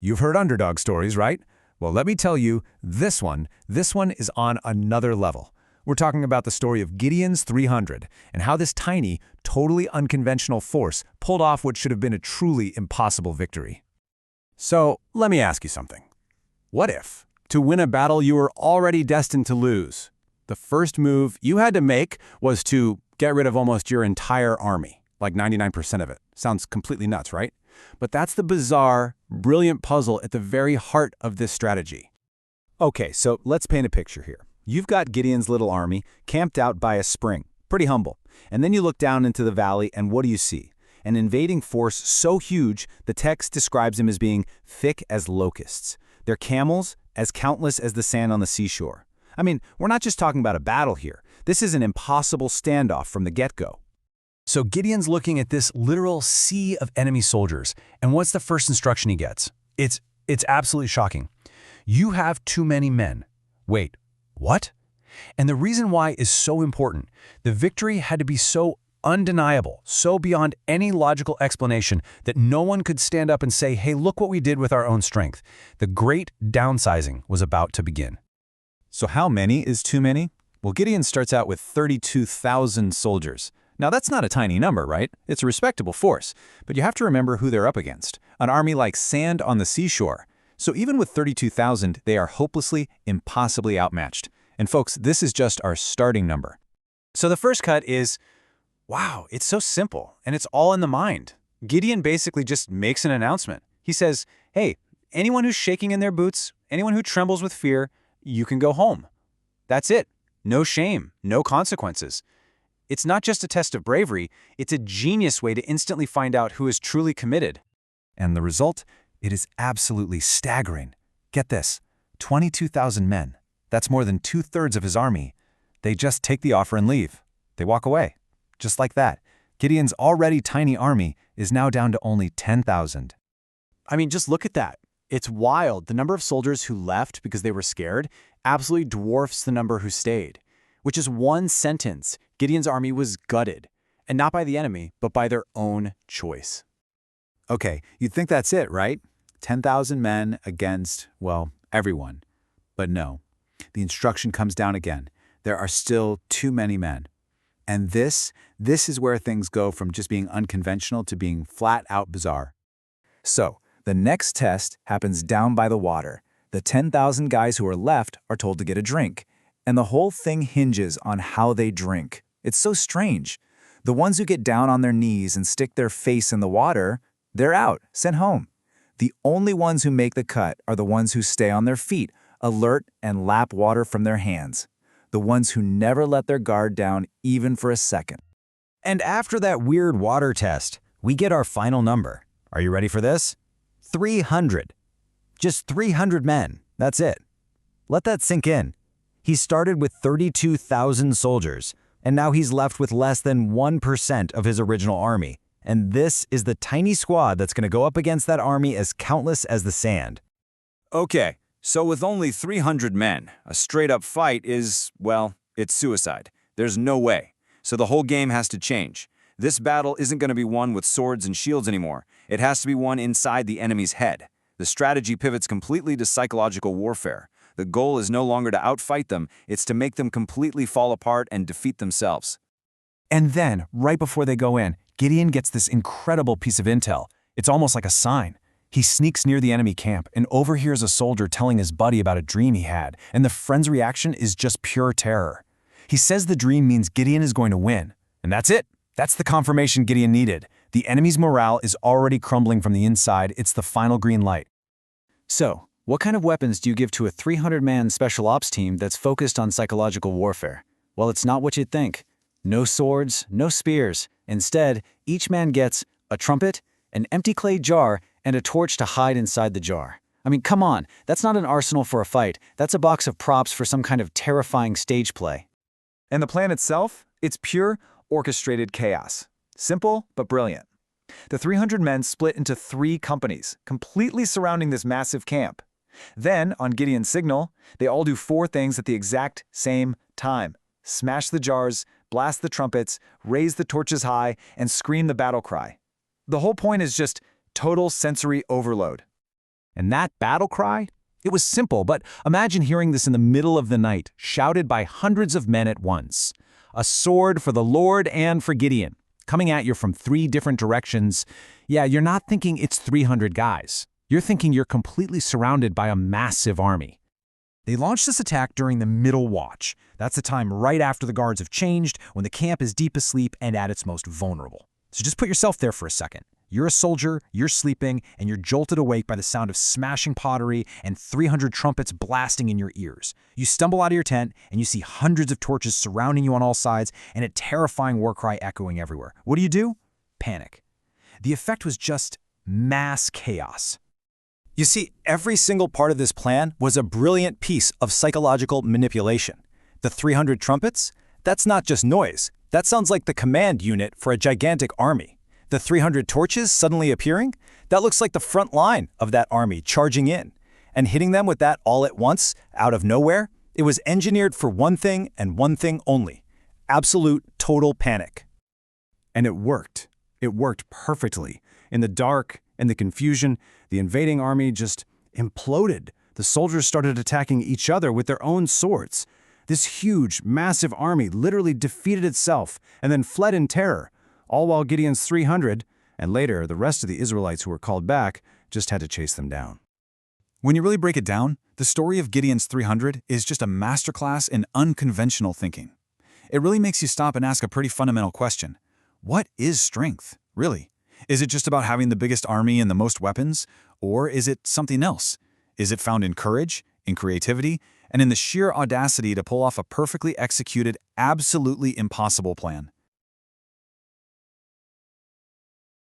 You've heard underdog stories, right? Well, let me tell you, this one is on another level. We're talking about the story of Gideon's 300 and how this tiny, totally unconventional force pulled off what should have been a truly impossible victory. So, let me ask you something. What if, to win a battle you were already destined to lose, the first move you had to make was to get rid of almost your entire army, like 99% of it? Sounds completely nuts, right? But that's the bizarre, brilliant puzzle at the very heart of this strategy. Okay, so let's paint a picture here. You've got Gideon's little army camped out by a spring, pretty humble. And then you look down into the valley and what do you see? An invading force so huge, the text describes him as being thick as locusts. Their camels as countless as the sand on the seashore. I mean, we're not just talking about a battle here. This is an impossible standoff from the get-go. So Gideon's looking at this literal sea of enemy soldiers, and what's the first instruction he gets? It's absolutely shocking. You have too many men. Wait, what? And the reason why is so important. The victory had to be so undeniable, so beyond any logical explanation that no one could stand up and say, hey, look what we did with our own strength. The great downsizing was about to begin. So how many is too many? Well, Gideon starts out with 32,000 soldiers. Now that's not a tiny number, right? It's a respectable force. But you have to remember who they're up against. An army like sand on the seashore. So even with 32,000, they are hopelessly, impossibly outmatched. And folks, this is just our starting number. So the first cut is, wow, it's so simple, and it's all in the mind. Gideon basically just makes an announcement. He says, hey, anyone who's shaking in their boots, anyone who trembles with fear, you can go home. That's it. No shame, no consequences. It's not just a test of bravery, it's a genius way to instantly find out who is truly committed. And the result? It is absolutely staggering. Get this, 22,000 men. That's more than 2/3 of his army. They just take the offer and leave. They walk away. Just like that, Gideon's already tiny army is now down to only 10,000. I mean, just look at that. It's wild. The number of soldiers who left because they were scared absolutely dwarfs the number who stayed. Which is one sentence. Gideon's army was gutted. And not by the enemy, but by their own choice. Okay, you'd think that's it, right? 10,000 men against, well, everyone. But no. The instruction comes down again. There are still too many men. And this is where things go from just being unconventional to being flat-out bizarre. So, the next test happens down by the water. The 10,000 guys who are left are told to get a drink. And the whole thing hinges on how they drink. It's so strange. The ones who get down on their knees and stick their face in the water, they're out, sent home. The only ones who make the cut are the ones who stay on their feet, alert and lap water from their hands. The ones who never let their guard down even for a second. And after that weird water test, we get our final number. Are you ready for this? 300. Just 300 men. That's it. Let that sink in. He started with 32,000 soldiers, and now he's left with less than 1% of his original army. And this is the tiny squad that's going to go up against that army as countless as the sand. Okay, so with only 300 men, a straight-up fight is, well, it's suicide. There's no way. So the whole game has to change. This battle isn't going to be won with swords and shields anymore. It has to be won inside the enemy's head. The strategy pivots completely to psychological warfare. The goal is no longer to outfight them, it's to make them completely fall apart and defeat themselves. And then, right before they go in, Gideon gets this incredible piece of intel. It's almost like a sign. He sneaks near the enemy camp and overhears a soldier telling his buddy about a dream he had, and the friend's reaction is just pure terror. He says the dream means Gideon is going to win. And that's it. That's the confirmation Gideon needed. The enemy's morale is already crumbling from the inside. It's the final green light. So, what kind of weapons do you give to a 300-man special ops team that's focused on psychological warfare? Well, it's not what you'd think. No swords, no spears. Instead, each man gets a trumpet, an empty clay jar, and a torch to hide inside the jar. I mean, come on, that's not an arsenal for a fight. That's a box of props for some kind of terrifying stage play. And the plan itself? It's pure, orchestrated chaos. Simple, but brilliant. The 300 men split into 3 companies, completely surrounding this massive camp. Then, on Gideon's signal, they all do 4 things at the exact same time. Smash the jars, blast the trumpets, raise the torches high, and scream the battle cry. The whole point is just total sensory overload. And that battle cry? It was simple, but imagine hearing this in the middle of the night, shouted by hundreds of men at once. A sword for the Lord and for Gideon, coming at you from 3 different directions. Yeah, you're not thinking it's 300 guys. You're thinking you're completely surrounded by a massive army. They launched this attack during the middle watch. That's the time right after the guards have changed, when the camp is deep asleep and at its most vulnerable. So just put yourself there for a second. You're a soldier, you're sleeping, and you're jolted awake by the sound of smashing pottery and 300 trumpets blasting in your ears. You stumble out of your tent, and you see hundreds of torches surrounding you on all sides and a terrifying war cry echoing everywhere. What do? Panic. The effect was just mass chaos. You see, every single part of this plan was a brilliant piece of psychological manipulation. The 300 trumpets? That's not just noise. That sounds like the command unit for a gigantic army. The 300 torches suddenly appearing? That looks like the front line of that army charging in. And hitting them with that all at once, out of nowhere? It was engineered for one thing and one thing only. Absolute, total panic. And it worked. It worked perfectly. In the dark, in the confusion, the invading army just imploded. The soldiers started attacking each other with their own swords. This huge, massive army literally defeated itself and then fled in terror, all while Gideon's 300, and later the rest of the Israelites who were called back, just had to chase them down. When you really break it down, the story of Gideon's 300 is just a masterclass in unconventional thinking. It really makes you stop and ask a pretty fundamental question. What is strength, really? Is it just about having the biggest army and the most weapons? Or is it something else? Is it found in courage, in creativity, and in the sheer audacity to pull off a perfectly executed, absolutely impossible plan?